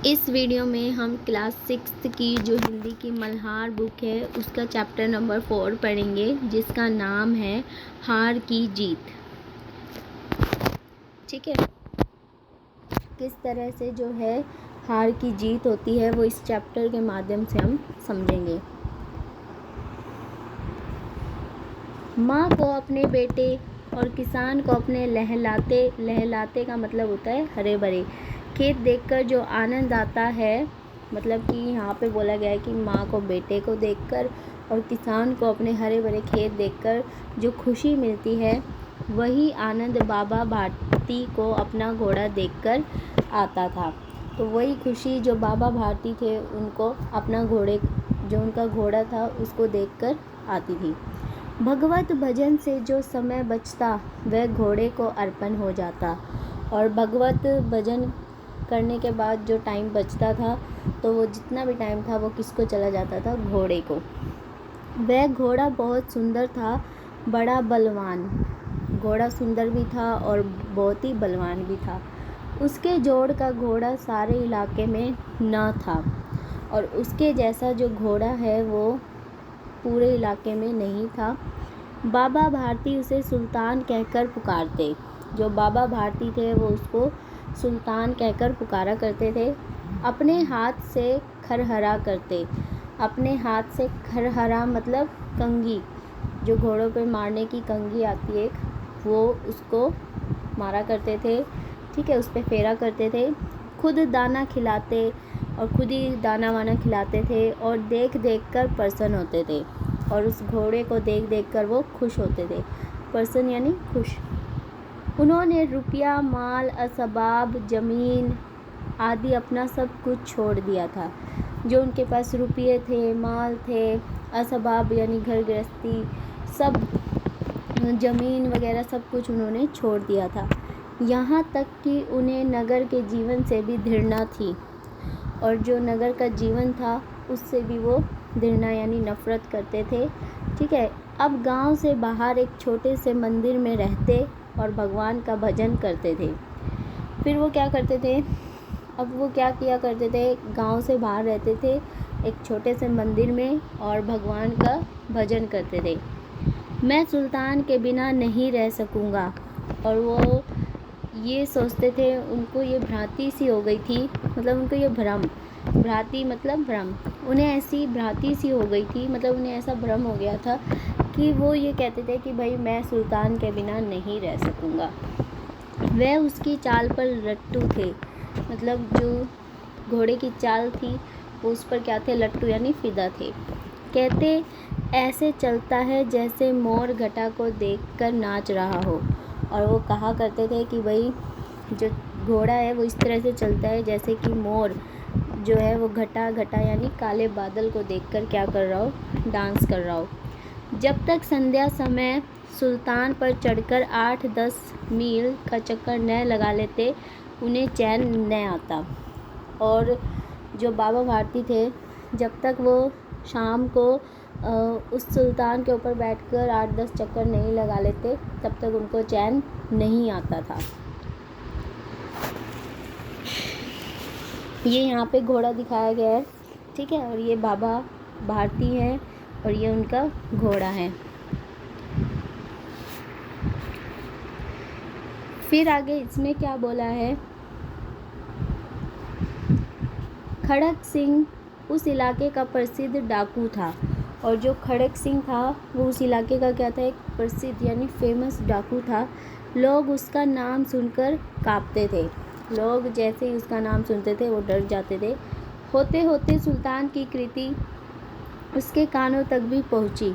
इस वीडियो में हम क्लास 6 की जो हिंदी की मल्हार बुक है उसका चैप्टर नंबर 4 पढ़ेंगे, जिसका नाम है हार की जीत। ठीक है, किस तरह से जो है हार की जीत होती है वो इस चैप्टर के माध्यम से हम समझेंगे। माँ को अपने बेटे और किसान को अपने लहलाते का मतलब होता है हरे भरे खेत देखकर जो आनंद आता है, मतलब कि यहाँ पे बोला गया है कि माँ को बेटे को देखकर और किसान को अपने हरे भरे खेत देखकर जो खुशी मिलती है, वही आनंद बाबा भारती को अपना घोड़ा देखकर आता था। तो वही खुशी जो बाबा भारती थे उनको अपना उनका घोड़ा था उसको देखकर आती थी। भगवत भजन से जो समय बचता वह घोड़े को अर्पण हो जाता, और भगवत भजन करने के बाद जो टाइम बचता था तो वो जितना भी टाइम था वो किसको चला जाता था? घोड़े को। वह घोड़ा बहुत सुंदर था, बड़ा बलवान। घोड़ा सुंदर भी था और बहुत ही बलवान भी था। उसके जोड़ का घोड़ा सारे इलाके में न था, और उसके जैसा जो घोड़ा है वो पूरे इलाके में नहीं था। बाबा भारती उसे सुल्तान कहकर पुकारते। जो बाबा भारती थे वो उसको सुल्तान कहकर पुकारा करते थे। अपने हाथ से खरहरा करते। अपने हाथ से खरहरा मतलब कंघी, जो घोड़ों पे मारने की कंघी आती है, वो उसको मारा करते थे। ठीक है, उस पर फेरा करते थे। खुद दाना खिलाते और खुद ही दाना वाना खिलाते थे, और देख देख कर प्रसन्न होते थे, और उस घोड़े को देख देख कर वो खुश होते थे। प्रसन्न यानी खुश। उन्होंने रुपया, माल, असबाब, ज़मीन आदि अपना सब कुछ छोड़ दिया था। जो उनके पास रुपये थे, माल थे, असबाब यानी घर गृहस्थी, सब ज़मीन वगैरह सब कुछ उन्होंने छोड़ दिया था। यहाँ तक कि उन्हें नगर के जीवन से भी घृणा थी, और जो नगर का जीवन था उससे भी वो घृणा यानी नफ़रत करते थे। ठीक है, अब गांव से बाहर एक छोटे से मंदिर में रहते और भगवान का भजन करते थे। फिर वो क्या करते थे? अब वो क्या किया करते थे? गांव से बाहर रहते थे एक छोटे से मंदिर में और भगवान का भजन करते थे। मैं सुल्तान के बिना नहीं रह सकूँगा। और वो ये सोचते थे, उनको ये भ्रांति सी हो गई थी, मतलब उनको ये भ्रांति मतलब भ्रम, उन्हें ऐसी भ्रांति सी हो गई थी, मतलब उन्हें ऐसा भ्रम हो गया था कि वो ये कहते थे कि भाई मैं सुल्तान के बिना नहीं रह सकूँगा। वह उसकी चाल पर लट्टू थे, मतलब जो घोड़े की चाल थी वो उस पर क्या थे? लट्टू यानी फिदा थे। कहते ऐसे चलता है जैसे मोर घटा को देखकर नाच रहा हो। और वो कहा करते थे कि भाई जो घोड़ा है वो इस तरह से चलता है जैसे कि मोर जो है वो घटा यानी काले बादल को देखकर क्या कर रहा हो? डांस कर रहा हो। जब तक संध्या समय सुल्तान पर चढ़कर 8-10 मील का चक्कर न लगा लेते उन्हें चैन न आता। और जो बाबा भारती थे, जब तक वो शाम को उस सुल्तान के ऊपर बैठकर 8-10 चक्कर नहीं लगा लेते तब तक उनको चैन नहीं आता था। ये यहाँ पे घोड़ा दिखाया गया है, ठीक है, और ये बाबा भारती है और ये उनका घोड़ा है। फिर आगे इसमें क्या बोला है? खड़क सिंह उस इलाके का प्रसिद्ध डाकू था, और जो खड़क सिंह था वो उस इलाके का क्या था? एक प्रसिद्ध यानी फेमस डाकू था। लोग उसका नाम सुनकर कांपते थे। लोग जैसे ही उसका नाम सुनते थे वो डर जाते थे। होते होते सुल्तान की कृति उसके कानों तक भी पहुंची।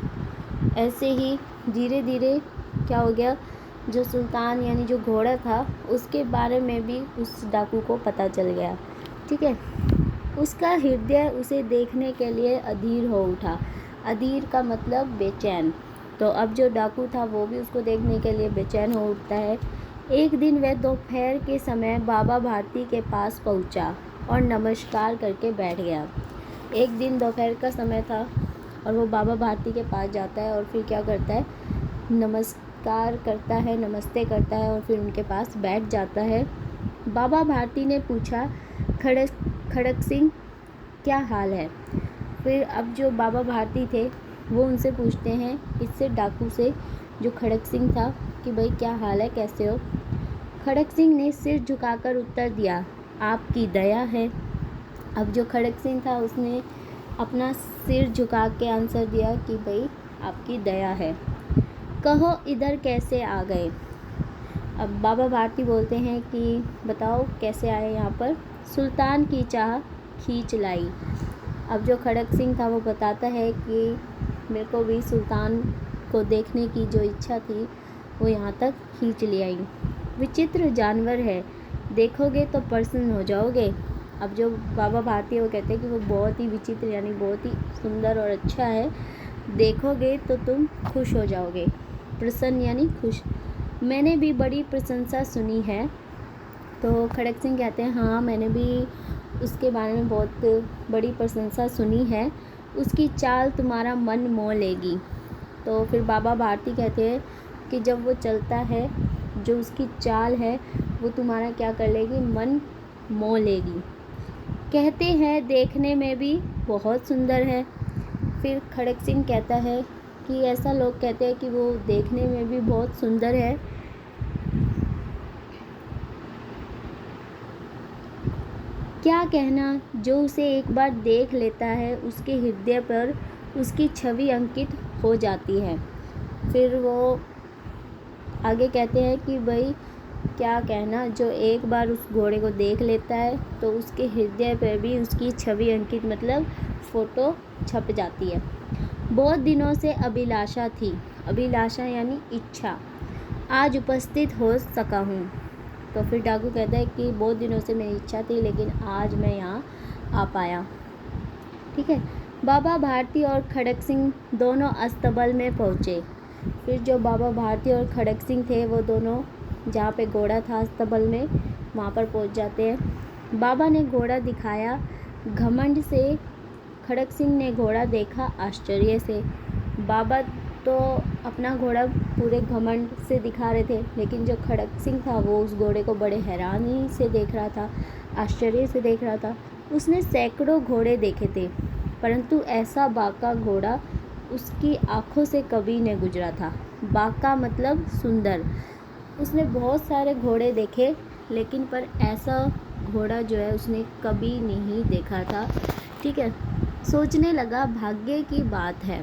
ऐसे ही धीरे धीरे क्या हो गया? जो सुल्तान यानी जो घोड़ा था उसके बारे में भी उस डाकू को पता चल गया। ठीक है, उसका हृदय उसे देखने के लिए अधीर हो उठा। अधीर का मतलब बेचैन। तो अब जो डाकू था वो भी उसको देखने के लिए बेचैन हो उठता है। एक दिन वह दोपहर के समय बाबा भारती के पास पहुंचा और नमस्कार करके बैठ गया। एक दिन दोपहर का समय था और वो बाबा भारती के पास जाता है और फिर क्या करता है? नमस्कार करता है, नमस्ते करता है और फिर उनके पास बैठ जाता है। बाबा भारती ने पूछा, खड़क सिंह क्या हाल है। फिर अब जो बाबा भारती थे वो उनसे पूछते हैं, इससे डाकू से, जो खड़क सिंह था, कि भाई क्या हाल है, कैसे हो। खड़क सिंह ने सिर झुकाकर उत्तर दिया, आपकी दया है। अब जो खड़क सिंह था उसने अपना सिर झुका के आंसर दिया कि भाई आपकी दया है। कहो इधर कैसे आ गए। अब बाबा भारती बोलते हैं कि बताओ कैसे आए यहाँ पर। सुल्तान की चाह खींच लाई। अब जो खड़क सिंह था वो बताता है कि मेरे को भी सुल्तान को देखने की जो इच्छा थी वो यहाँ तक खींच ले आई। विचित्र जानवर है, देखोगे तो प्रसन्न हो जाओगे। अब जो बाबा भारती वो कहते हैं कि वो बहुत ही विचित्र यानी बहुत ही सुंदर और अच्छा है, देखोगे तो तुम खुश हो जाओगे। प्रसन्न यानी खुश। मैंने भी बड़ी प्रशंसा सुनी है। तो खड़क सिंह कहते हैं हाँ, मैंने भी उसके बारे में बहुत बड़ी प्रशंसा सुनी है, उसकी चाल तुम्हारा मन मोह लेगी। तो फिर बाबा भारती कहते हैं कि जब वो चलता है, जो उसकी चाल है वो तुम्हारा क्या कर लेगी, मन मोह लेगी। कहते हैं देखने में भी बहुत सुंदर है। फिर खड़क सिंह कहता है कि ऐसा लोग कहते हैं कि वो देखने में भी बहुत सुंदर है। क्या कहना, जो उसे एक बार देख लेता है उसके हृदय पर उसकी छवि अंकित हो जाती है। फिर वो आगे कहते हैं कि भाई क्या कहना, जो एक बार उस घोड़े को देख लेता है तो उसके हृदय पर भी उसकी छवि अंकित मतलब फ़ोटो छप जाती है। बहुत दिनों से अभिलाषा थी, अभिलाषा यानी इच्छा, आज उपस्थित हो सका हूँ। तो फिर डाकू कहता है कि बहुत दिनों से मेरी इच्छा थी लेकिन आज मैं यहाँ आ पाया। ठीक है। बाबा भारती और खड़क सिंह दोनों अस्तबल में पहुँचे। फिर जो बाबा भारती और खड़क सिंह थे वो दोनों जहाँ पे घोड़ा था अस्तबल में, वहाँ पर पहुँच जाते हैं। बाबा ने घोड़ा दिखाया घमंड से, खड़क सिंह ने घोड़ा देखा आश्चर्य से। बाबा तो अपना घोड़ा पूरे घमंड से दिखा रहे थे, लेकिन जो खड़क सिंह था वो उस घोड़े को बड़े हैरानी से देख रहा था, आश्चर्य से देख रहा था। उसने सैकड़ों घोड़े देखे थे, परंतु ऐसा बाका घोड़ा उसकी आँखों से कभी नहीं गुजरा था। बाका मतलब सुंदर। उसने बहुत सारे घोड़े देखे, लेकिन पर ऐसा घोड़ा जो है उसने कभी नहीं देखा था। ठीक है। सोचने लगा भाग्य की बात है।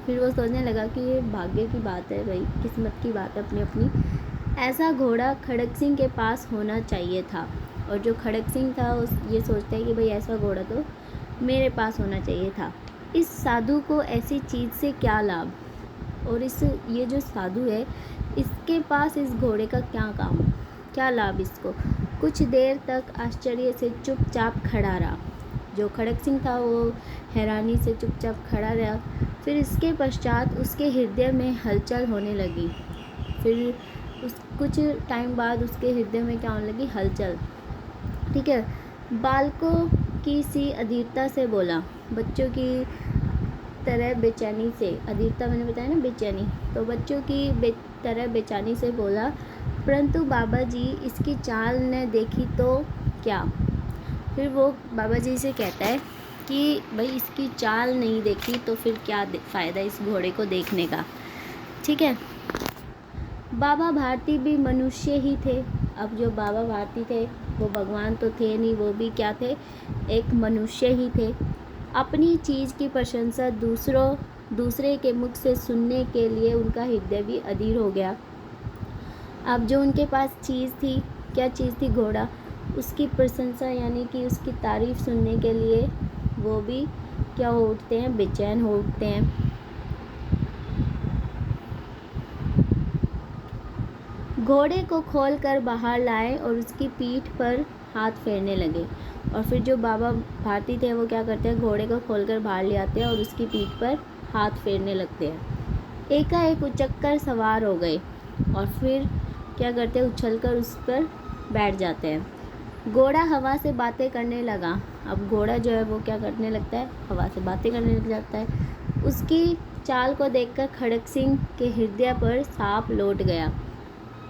फिर वो सोचने लगा कि ये भाग्य की बात है, भाई किस्मत की बात है अपनी अपनी। ऐसा घोड़ा खड़क सिंह के पास होना चाहिए था। और जो खड़क सिंह था उस ये सोचता है कि भाई ऐसा घोड़ा तो मेरे पास होना चाहिए था। इस साधु को ऐसी चीज़ से क्या लाभ, और ये जो साधु है इसके पास इस घोड़े का क्या काम, क्या लाभ इसको। कुछ देर तक आश्चर्य से चुपचाप खड़ा रहा। जो खड़क सिंह था वो हैरानी से चुपचाप खड़ा रहा। फिर इसके पश्चात उसके हृदय में हलचल होने लगी। फिर कुछ टाइम बाद उसके हृदय में क्या होने लगी, हलचल। ठीक है। बालकों की सी अधीरता से बोला, बच्चों की तरह बेचैनी से, अधीरता मैंने बताया ना बेचैनी, तो बच्चों की तरह बेचैनी से बोला, परंतु बाबा जी इसकी चाल ने देखी तो क्या। फिर वो बाबा जी से कहता है कि भाई इसकी चाल नहीं देखी तो फिर क्या फ़ायदा इस घोड़े को देखने का। ठीक है। बाबा भारती भी मनुष्य ही थे। अब जो बाबा भारती थे वो भगवान तो थे नहीं, वो भी क्या थे, एक मनुष्य ही थे। अपनी चीज़ की प्रशंसा दूसरे के मुख से सुनने के लिए उनका हृदय भी अधीर हो गया। अब जो उनके पास चीज़ थी, क्या चीज़ थी, घोड़ा, उसकी प्रशंसा यानी कि उसकी तारीफ़ सुनने के लिए वो भी क्या हो उठते हैं, बेचैन हो उठते हैं। घोड़े को खोलकर बाहर लाए और उसकी पीठ पर हाथ फेरने लगे। और फिर जो बाबा भारती थे वो क्या करते हैं, घोड़े को खोलकर बाहर ले आते हैं और उसकी पीठ पर हाथ फेरने लगते हैं। एकाएक उचक्कर सवार हो गए और फिर क्या करते हैं, उछलकर उस पर बैठ जाते हैं। घोड़ा हवा से बातें करने लगा। अब घोड़ा जो है वो क्या करने लगता है, हवा से बातें करने लग जाता है। उसकी चाल को देखकर खड़क सिंह के हृदय पर सांप लौट गया।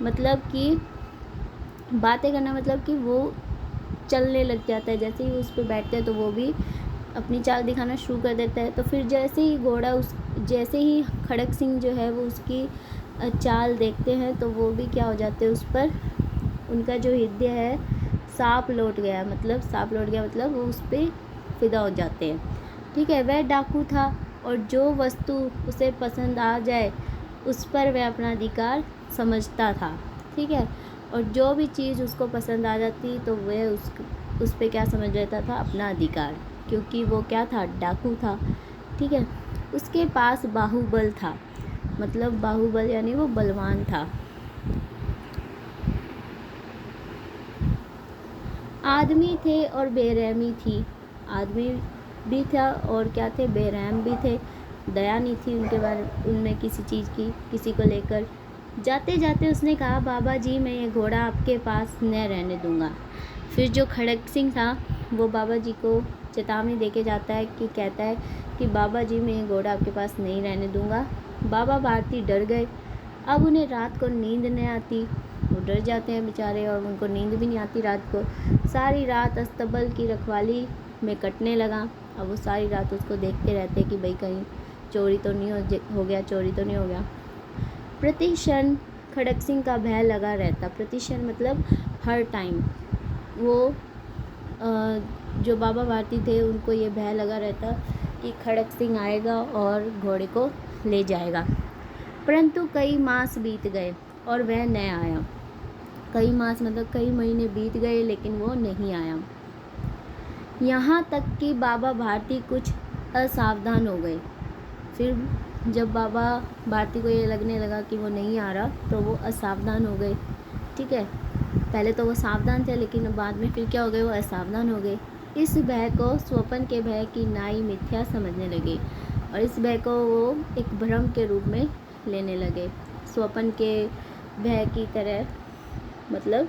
मतलब कि बातें करना मतलब कि वो चलने लग जाता है। जैसे ही उस पर बैठते हैं तो वो भी अपनी चाल दिखाना शुरू कर देता है। तो फिर जैसे ही खड़क सिंह जो है वो उसकी चाल देखते हैं तो वो भी क्या हो जाते हैं, उस पर उनका जो हृदय है सांप लौट गया मतलब वो उस पर फिदा हो जाते हैं। ठीक है, वह डाकू था और जो वस्तु उसे पसंद आ जाए उस पर वह अपना अधिकार समझता था। ठीक है, और जो भी चीज़ उसको पसंद आ जाती तो वह उस पे क्या समझ लेता था, अपना अधिकार, क्योंकि वो क्या था, डाकू था। ठीक है, उसके पास बाहुबल था, मतलब बाहुबल यानी वो बलवान था। आदमी थे और बेरहमी थी। आदमी भी था और क्या थे, बेरहम भी थे। दया नहीं थी उनमें किसी चीज़ की, किसी को लेकर। जाते जाते उसने कहा, बाबा जी मैं ये घोड़ा आपके पास न रहने दूंगा। फिर जो खड़क सिंह था वो बाबा जी को चेतावनी देके जाता है कि कहता है कि बाबा जी मैं ये घोड़ा आपके पास नहीं रहने दूंगा। बाबा भारती डर गए। अब उन्हें रात को नींद नहीं आती, वो डर जाते हैं बेचारे और उनको नींद भी नहीं आती रात को। सारी रात अस्तबल की रखवाली में कटने लगा। अब वो सारी रात उसको देखते रहते कि भाई कहीं चोरी तो नहीं हो गया। प्रति क्षण खड़क सिंह का भय लगा रहता। प्रति क्षण मतलब हर टाइम वो जो बाबा भारती थे उनको ये भय लगा रहता कि खड़क सिंह आएगा और घोड़े को ले जाएगा। परंतु कई मास बीत गए और वह न आया। कई मास मतलब कई महीने बीत गए लेकिन वो नहीं आया। यहाँ तक कि बाबा भारती कुछ असावधान हो गए। फिर जब बाबा भारती को ये लगने लगा कि वो नहीं आ रहा तो वो असावधान हो गए। ठीक है, पहले तो वो सावधान थे लेकिन बाद में फिर क्या हो गए, वो असावधान हो गए। इस भय को स्वप्न के भय की नाई मिथ्या समझने लगे और इस भय को वो एक भ्रम के रूप में लेने लगे। स्वप्न के भय की तरह मतलब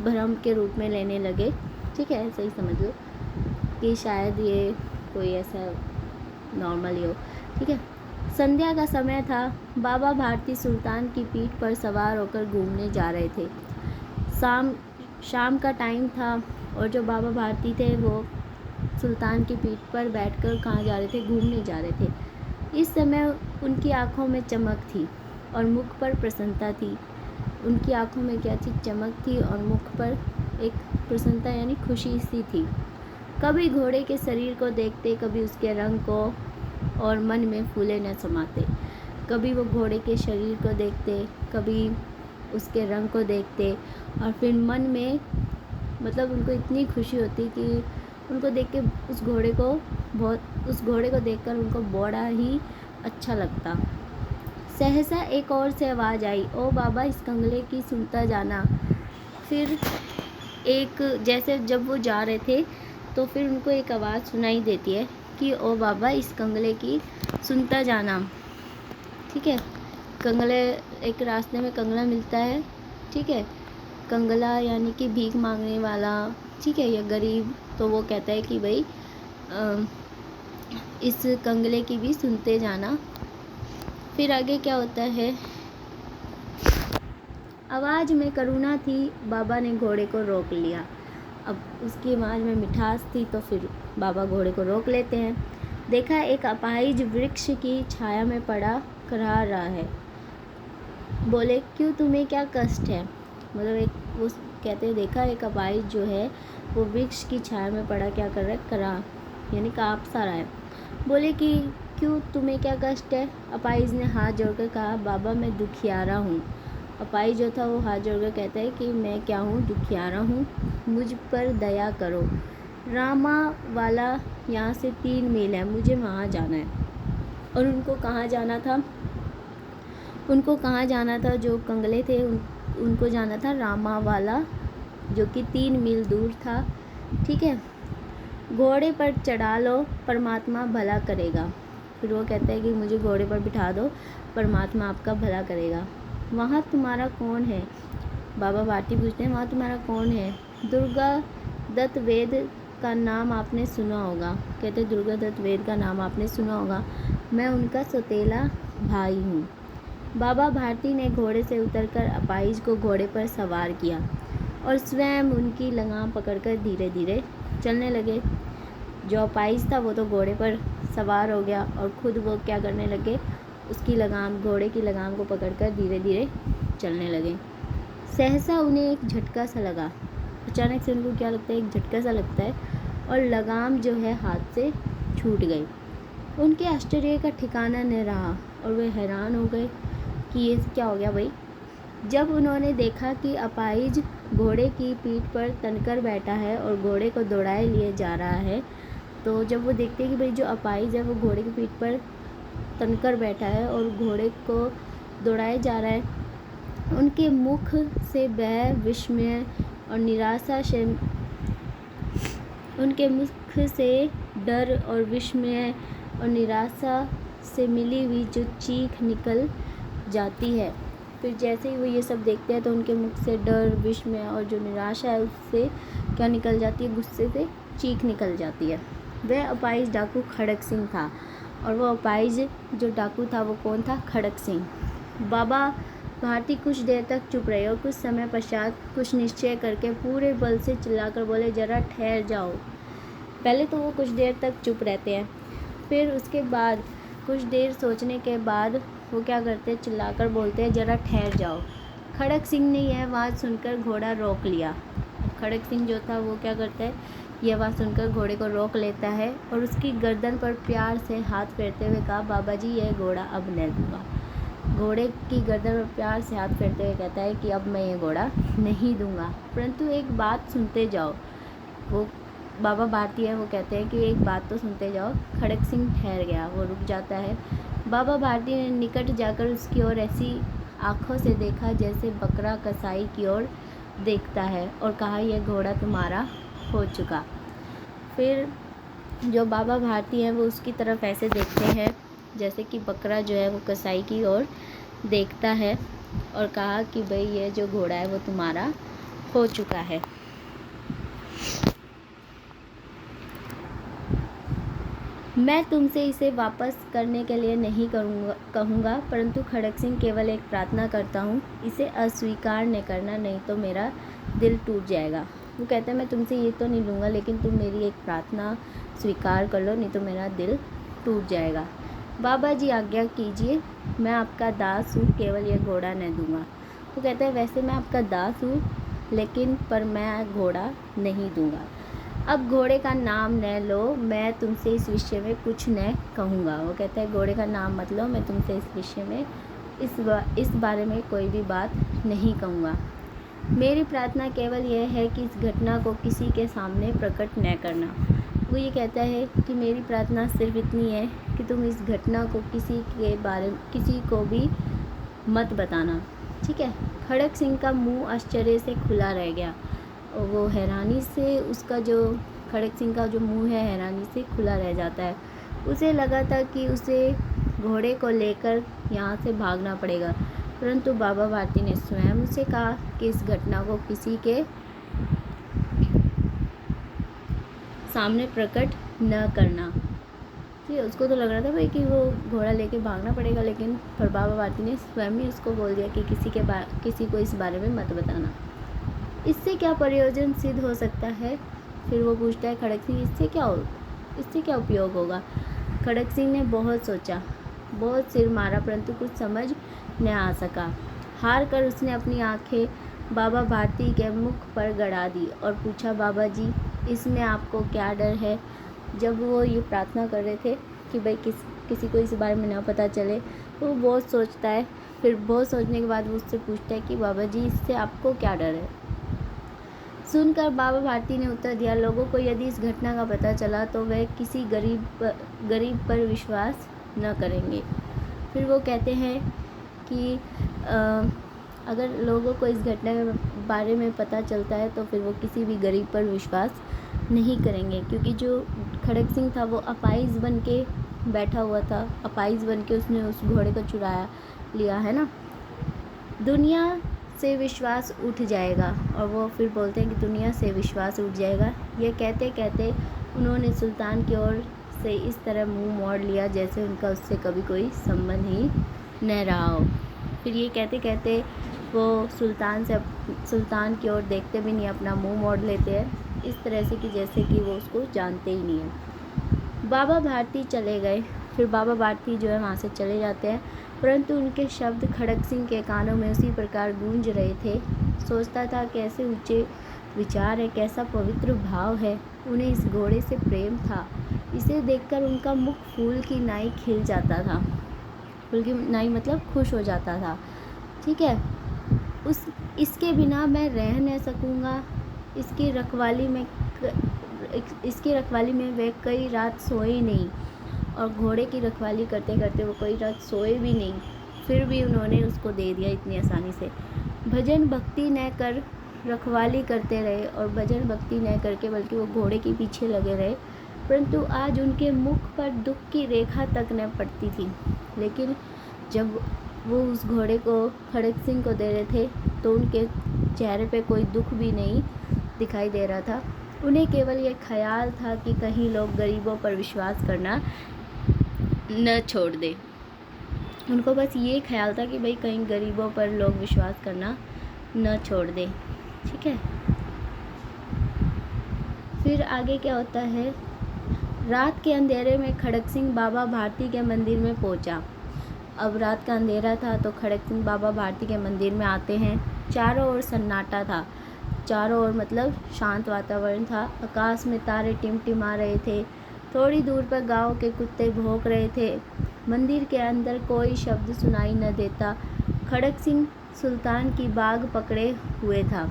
भ्रम के रूप में लेने लगे। ठीक है, ऐसे ही समझ लो कि शायद ये कोई ऐसा नॉर्मल ही हो। ठीक है, संध्या का समय था। बाबा भारती सुल्तान की पीठ पर सवार होकर घूमने जा रहे थे। शाम का टाइम था और जो बाबा भारती थे वो सुल्तान की पीठ पर बैठकर कहाँ जा रहे थे, घूमने जा रहे थे। इस समय उनकी आंखों में चमक थी और मुख पर प्रसन्नता थी। उनकी आंखों में क्या थी, चमक थी और मुख पर एक प्रसन्नता यानी खुशी सी थी। कभी घोड़े के शरीर को देखते, कभी उसके रंग को और मन में फूले न समाते। कभी वो घोड़े के शरीर को देखते, कभी उसके रंग को देखते और फिर मन में मतलब उनको इतनी खुशी होती कि उनको देख के उस घोड़े को देखकर उनको बड़ा ही अच्छा लगता। सहसा एक और से आवाज़ आई, ओ बाबा इस कंगले की सुनता जाना। फिर एक जैसे जब वो जा रहे थे तो फिर उनको एक आवाज़ सुनाई देती है कि ओ बाबा इस कंगले की सुनता जाना। ठीक है, कंगले, एक रास्ते में कंगला मिलता है। ठीक है, कंगला यानी कि भीख मांगने वाला। ठीक है, या गरीब, तो वो कहता है कि भाई इस कंगले की भी सुनते जाना। फिर आगे क्या होता है, आवाज़ में करुणा थी। बाबा ने घोड़े को रोक लिया। अब उसकी आवाज़ में मिठास थी तो फिर बाबा घोड़े को रोक लेते हैं। देखा एक अपाहिज वृक्ष की छाया में पड़ा करा रहा है। बोले क्यों, तुम्हें क्या कष्ट है। मतलब एक वो कहते हैं, देखा एक अपाहिज जो है वो वृक्ष की छाया में पड़ा क्या कर रहा है, करा यानी काँप सा रहा है। बोले कि क्यों, तुम्हें क्या कष्ट है। अपाहिज ने हाथ जोड़कर कहा, बाबा मैं दुखियारा हूँ। अपाहिज जो था वो हाथ जोड़कर कहता है कि मैं क्या हूँ, दुखियारा हूँ, मुझ पर दया करो। रामा वाला यहाँ से 3 मील है, मुझे वहाँ जाना है। और उनको कहाँ जाना था, जो कंगले थे उनको जाना था रामा वाला, जो कि 3 मील दूर था। ठीक है, घोड़े पर चढ़ा लो, परमात्मा भला करेगा। फिर वो कहता है कि मुझे घोड़े पर बिठा दो, परमात्मा आपका भला करेगा। वहाँ तुम्हारा कौन है। बाबा भारती पूछते हैं, वहाँ तुम्हारा कौन है। दुर्गा दत्त वेद का नाम आपने सुना होगा। कहते दुर्गा दत्त वेद का नाम आपने सुना होगा, मैं उनका सौतेला भाई हूँ। बाबा भारती ने घोड़े से उतरकर अपाहिज को घोड़े पर सवार किया। और स्वयं उनकी लगाम पकड़कर धीरे धीरे चलने लगे। जो अपाहिज था वो तो घोड़े पर सवार हो गया और खुद वो क्या करने लगे, उसकी लगाम, घोड़े की लगाम को पकड़कर धीरे धीरे चलने लगे। सहसा उन्हें एक झटका सा लगा। अचानक से उनको क्या लगता है, एक झटका सा लगता है और लगाम जो है हाथ से छूट गई। उनके आश्चर्य का ठिकाना न रहा और वे हैरान हो गए कि ये क्या हो गया भाई। जब उन्होंने देखा कि अपाहिज घोड़े की पीठ पर तनकर बैठा है और घोड़े को दौड़ाए लिए जा रहा है, तो जब वो देखते हैं कि भाई जो अपाहिज है वो घोड़े की पीठ पर तनकर बैठा है और घोड़े को दौड़ाए जा रहा है, उनके मुख से भय, विस्मय और निराशा से, उनके मुख से डर और विस्मय और निराशा से मिली हुई जो चीख निकल जाती है। फिर जैसे ही वो ये सब देखते हैं तो उनके मुख से डर, विस्मय और जो निराशा है उससे क्या निकल जाती है, गुस्से से चीख निकल जाती है। वह अपाहिज डाकू खड़क सिंह था और वो अपाहिज जो डाकू था वो कौन था, खड़क सिंह। बाबा भारती कुछ देर तक चुप रहे और कुछ समय पश्चात कुछ निश्चय करके पूरे बल से चिल्लाकर बोले, जरा ठहर जाओ। पहले तो वो कुछ देर तक चुप रहते हैं, फिर उसके बाद कुछ देर सोचने के बाद वो क्या करते हैं, चिल्लाकर बोलते हैं, जरा ठहर जाओ। खड़क सिंह ने यह आवाज़ सुनकर घोड़ा रोक लिया। खड़क सिंह जो था वो क्या करता है, यह आवाज़ सुनकर घोड़े को रोक लेता है और उसकी गर्दन पर प्यार से हाथ फेरते हुए कहा, बाबा जी यह घोड़ा अब नहीं दूंगा। घोड़े की गर्दन पर प्यार से हाथ फेरते हुए कहता है कि अब मैं ये घोड़ा नहीं दूंगा, परंतु एक बात सुनते जाओ। वो बाबा भारती है, वो कहते हैं कि एक बात तो सुनते जाओ। खड़क सिंह ठहर गया, वो रुक जाता है। बाबा भारती ने निकट जाकर उसकी ओर ऐसी आँखों से देखा जैसे बकरा कसाई की ओर देखता है और कहा, यह घोड़ा तुम्हारा हो चुका। फिर जो बाबा भारती हैं वो उसकी तरफ ऐसे देखते हैं जैसे कि बकरा जो है वो कसाई की ओर देखता है और कहा कि भाई ये जो घोड़ा है वो तुम्हारा हो चुका है। मैं तुमसे इसे वापस करने के लिए नहीं कहूँगा, परंतु खड़क सिंह केवल एक प्रार्थना करता हूँ, इसे अस्वीकार न करना, नहीं तो मेरा दिल टूट जाएगा। वो कहते हैं मैं तुमसे ये तो नहीं लूँगा, लेकिन तुम मेरी एक प्रार्थना स्वीकार कर लो, नहीं तो मेरा दिल टूट जाएगा। बाबा जी आज्ञा कीजिए, मैं आपका दास हूँ, केवल यह घोड़ा न दूँगा। वो कहते हैं वैसे मैं आपका दास हूँ, लेकिन पर मैं घोड़ा नहीं दूँगा। अब घोड़े का नाम न लो, मैं तुमसे इस विषय में कुछ न कहूँगा। वो कहता है घोड़े का नाम मत लो, मैं तुमसे इस विषय में इस बारे में कोई भी बात नहीं कहूँगा। मेरी प्रार्थना केवल यह है कि इस घटना को किसी के सामने प्रकट न करना। वो ये कहता है कि मेरी प्रार्थना सिर्फ इतनी है कि तुम इस घटना को किसी को भी मत बताना, ठीक है। खड़क सिंह का मुंह आश्चर्य से खुला रह गया और वो हैरानी से, उसका जो खड़क सिंह का जो मुंह है हैरानी से खुला रह जाता है। उसे लगा था कि उसे घोड़े को लेकर यहाँ से भागना पड़ेगा, परंतु बाबा भारती ने स्वयं उसे कहा कि इस घटना को किसी के सामने प्रकट न करना। ठीक, उसको तो लग रहा था भाई कि वो घोड़ा लेके भागना पड़ेगा, लेकिन पर बाबा भारती ने स्वयं ही उसको बोल दिया कि किसी को इस बारे में मत बताना। इससे क्या प्रयोजन सिद्ध हो सकता है? फिर वो पूछता है खड़क सिंह, इससे क्या उपयोग होगा? खड़क सिंह ने बहुत सोचा, बहुत सिर मारा, परंतु कुछ समझ न आ सका। हार कर उसने अपनी आंखें बाबा भारती के मुख पर गड़ा दी और पूछा, बाबा जी इसमें आपको क्या डर है? जब वो ये प्रार्थना कर रहे थे कि भाई किसी को इस बारे में ना पता चले, तो वो बहुत सोचता है। फिर बहुत सोचने के बाद वो उससे पूछता है कि बाबा जी इससे आपको क्या डर है? सुनकर बाबा भारती ने उत्तर दिया, लोगों को यदि इस घटना का पता चला तो वह किसी गरीब पर विश्वास न करेंगे। फिर वो कहते हैं कि अगर लोगों को इस घटना के बारे में पता चलता है तो फिर वो किसी भी गरीब पर विश्वास नहीं करेंगे, क्योंकि जो खड़क सिंह था वो अपाहिज बन के बैठा हुआ था, अपाहिज बन के उसने उस घोड़े को चुराया लिया है ना। दुनिया से विश्वास उठ जाएगा, और वो फिर बोलते हैं कि दुनिया से विश्वास उठ जाएगा। ये कहते कहते उन्होंने सुल्तान की ओर से इस तरह मुंह मोड़ लिया जैसे उनका उससे कभी कोई संबंध ही न रहा हो। फिर ये कहते कहते वो सुल्तान की ओर देखते भी नहीं, अपना मुंह मोड़ लेते हैं, इस तरह से कि जैसे कि वो उसको जानते ही नहीं है। बाबा भारती चले गए। फिर बाबा भारती जो है वहाँ से चले जाते हैं, परंतु उनके शब्द खड़क सिंह के कानों में उसी प्रकार गूंज रहे थे। सोचता था कैसे ऊंचे विचार है, कैसा पवित्र भाव है, उन्हें इस घोड़े से प्रेम था। इसे देखकर उनका मुख फूल की नाई खिल जाता था। फूल की नाई मतलब खुश हो जाता था। ठीक है, इसके बिना मैं रह न सकूँगा। इसकी रखवाली में वे कई रात सोए नहीं, और घोड़े की रखवाली करते करते वो कई रात सोए भी नहीं, फिर भी उन्होंने उसको दे दिया इतनी आसानी से। भजन भक्ति न कर रखवाली करते रहे, और भजन भक्ति न करके बल्कि वो घोड़े के पीछे लगे रहे, परंतु आज उनके मुख पर दुख की रेखा तक न पड़ती थी। लेकिन जब वो उस घोड़े को खड़क सिंह को दे रहे थे तो उनके चेहरे पे कोई दुख भी नहीं दिखाई दे रहा था। उन्हें केवल ये ख्याल था कि कहीं लोग गरीबों पर विश्वास करना न छोड़ दे। उनको बस ये ख्याल था कि भाई कहीं गरीबों पर लोग विश्वास करना न छोड़ दे। ठीक है, फिर आगे क्या होता है। रात के अंधेरे में खड़क सिंह बाबा भारती के मंदिर में पहुंचा। अब रात का अंधेरा था तो खड़क सिंह बाबा भारती के मंदिर में आते हैं। चारों ओर सन्नाटा था, चारों ओर मतलब शांत वातावरण था। आकाश में तारे टिमटिमा रहे थे। थोड़ी दूर पर गांव के कुत्ते भौंक रहे थे। मंदिर के अंदर कोई शब्द सुनाई न देता। खड़क सिंह सुल्तान की बाग पकड़े हुए था।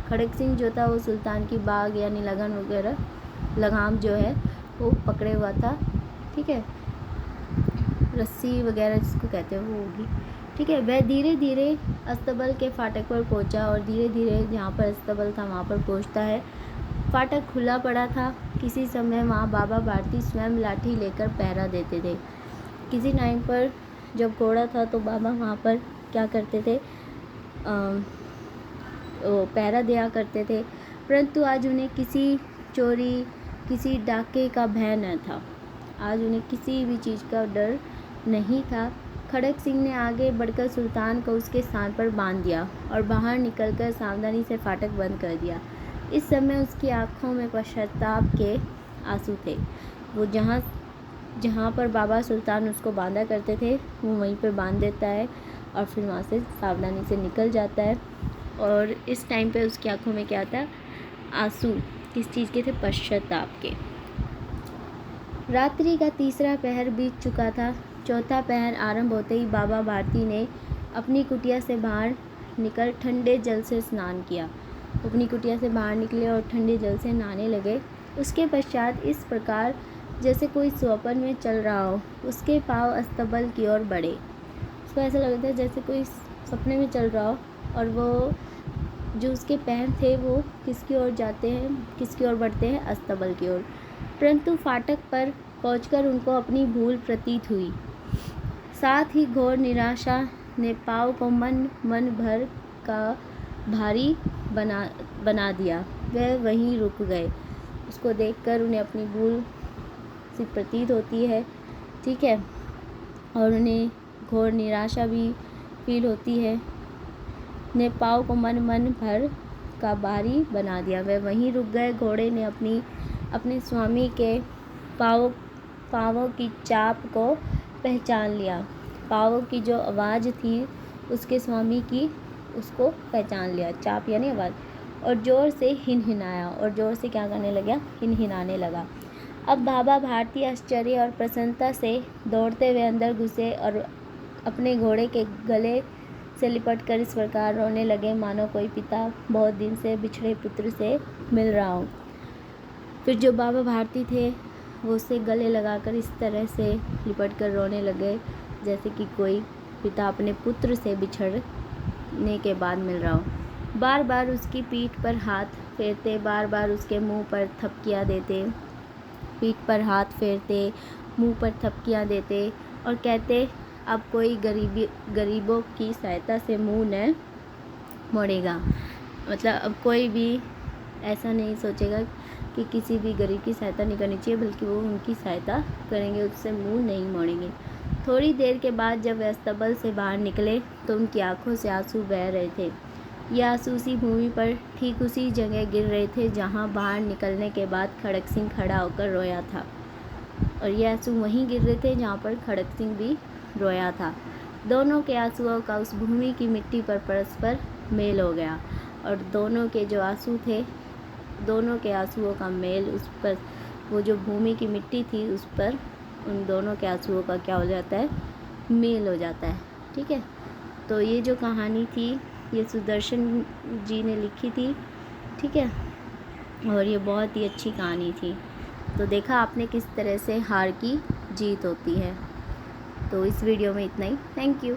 खड़क सिंह जो था वो सुल्तान की बाग यानी लगन वगैरह, लगाम जो है वो पकड़े हुआ था। ठीक है, रस्सी वगैरह जिसको कहते हैं वो होगी। ठीक है, वह धीरे धीरे अस्तबल के फाटक पर पहुंचा, और धीरे धीरे जहाँ पर अस्तबल था वहाँ पर पहुंचता है। फाटक खुला पड़ा था। किसी समय वहाँ बाबा भारती स्वयं लाठी लेकर पहरा देते थे। किसी टाइम पर जब घोड़ा था तो बाबा वहाँ पर क्या करते थे, पहरा दिया करते थे, परंतु आज उन्हें किसी चोरी, किसी डाके का भय न था। आज उन्हें किसी भी चीज़ का डर नहीं था। खड़क सिंह ने आगे बढ़कर सुल्तान को उसके स्थान पर बांध दिया और बाहर निकलकर सावधानी से फाटक बंद कर दिया। इस समय उसकी आंखों में पश्चाताप के आंसू थे। वो जहाँ पर बाबा सुल्तान उसको बांधा करते थे वो वहीं पर बांध देता है और फिर वहाँ से सावधानी से निकल जाता है। और इस टाइम पे उसकी आंखों में क्या था, आंसू। किस चीज़ के थे, पश्चाताप के। रात्रि का तीसरा पहर बीत चुका था। चौथा पहर आरंभ होते ही बाबा भारती ने अपनी कुटिया से बाहर निकल ठंडे जल से स्नान किया। अपनी कुटिया से बाहर निकले और ठंडे जल से नहाने लगे। उसके पश्चात इस प्रकार जैसे कोई स्वप्न में चल रहा हो, उसके पाँव अस्तबल की ओर बढ़े। उसको ऐसा लगता है जैसे कोई सपने में चल रहा हो, और वो जो उसके पैर थे वो किसकी ओर जाते हैं, किसकी ओर बढ़ते हैं, अस्तबल की ओर। परंतु फाटक पर पहुंचकर उनको अपनी भूल प्रतीत हुई। साथ ही घोर निराशा ने पाँव को मन भर का भारी बना दिया। वह वहीं रुक गए। उसको देखकर उन्हें अपनी भूल सी प्रतीत होती है। ठीक है, और उन्हें घोर निराशा भी फील होती है। ने पाँव को मन भर का भारी बना दिया। वह वहीं रुक गए। घोड़े ने अपने स्वामी के पाँवों की चाप को पहचान लिया। पाँवों की जो आवाज़ थी उसके स्वामी की, उसको पहचान लिया। चाप यानी आवाज़। और ज़ोर से हिनहिनाया, और ज़ोर से क्या करने लगा, हिनहिनाने लगा। अब बाबा भारती आश्चर्य और प्रसन्नता से दौड़ते हुए अंदर घुसे और अपने घोड़े के गले से लिपटकर इस प्रकार रोने लगे मानो कोई पिता बहुत दिन से बिछड़े पुत्र से मिल रहा हो। फिर जो बाबा भारती थे वो उससे गले लगाकर इस तरह से लिपटकर रोने लगे जैसे कि कोई पिता अपने पुत्र से बिछड़ने के बाद मिल रहा हो। बार बार उसकी पीठ पर हाथ फेरते, बार बार उसके मुंह पर थपकियाँ देते, पीठ पर हाथ फेरते, मुंह पर थपकियाँ देते और कहते, अब कोई गरीबों की सहायता से मुंह न मोड़ेगा। मतलब अब कोई भी ऐसा नहीं सोचेगा कि किसी भी गरीब की सहायता नहीं करनी चाहिए, बल्कि वो उनकी सहायता करेंगे, उससे मुंह नहीं मोड़ेंगे। थोड़ी देर के बाद जब वे अस्तबल से बाहर निकले तो उनकी आंखों से आंसू बह रहे थे। ये आंसू उसी भूमि पर ठीक उसी जगह गिर रहे थे जहां बाहर निकलने के बाद खड़क सिंह खड़ा होकर रोया था, और ये आंसू वहीं गिर रहे थे जहां पर खड़क सिंह भी रोया था। दोनों के आंसुओं का उस भूमि की मिट्टी पर परस्पर मेल हो गया, और दोनों के जो आंसू थे, दोनों के आंसुओं का मेल उस पर, वो जो भूमि की मिट्टी थी उस पर उन दोनों के आंसुओं का क्या हो जाता है, मेल हो जाता है। ठीक है, तो ये जो कहानी थी ये सुदर्शन जी ने लिखी थी। ठीक है, और ये बहुत ही अच्छी कहानी थी। तो देखा आपने किस तरह से हार की जीत होती है। तो इस वीडियो में इतना ही। Thank you.